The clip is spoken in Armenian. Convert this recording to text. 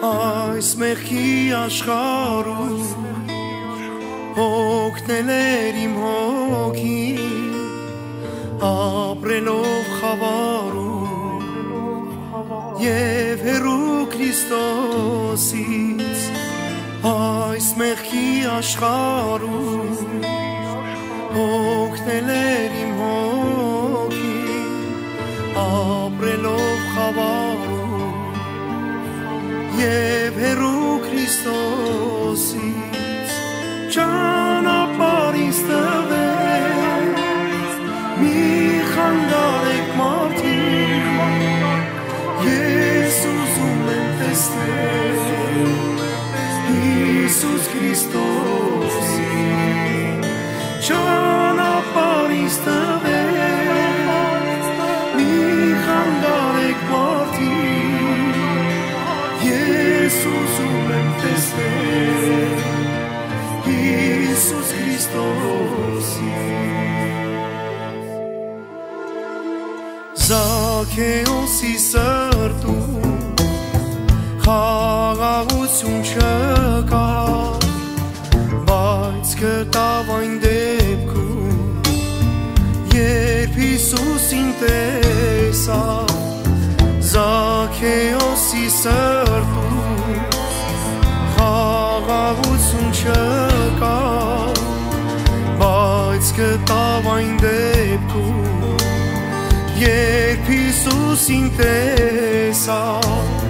Այս մեղքի աշխարհում օգնել էր իմ հոգին, ապրելով խավարում և հեռու Քրիստոսից։ Այս մեղքի աշխարհում օգնել էր իմ հոգին, ապրելով խավարում և հեռու Քրիստոսից։ Ճանապարհ ինձ տվեց, մի խանգարեք մարդիկ, ես ուզում եմ տեսնել Հիսուս Քրիստոսին։ Ճանապարհ ինձ տվեց, մի խանգարեք մարդիկ, ես ուզում եմ տեսնել Հիսուս Քրիստոսին։ Զաքեոսի սրտում խաղաղություն չկար, բայց գտավ այն դեպքում, երբ Հիսուսին տեսավ։ Զաքեոսի սրտում խաղաղություն չկար, բայց գտավ այն դեպքում, երբ Հիսուսին տեսավ։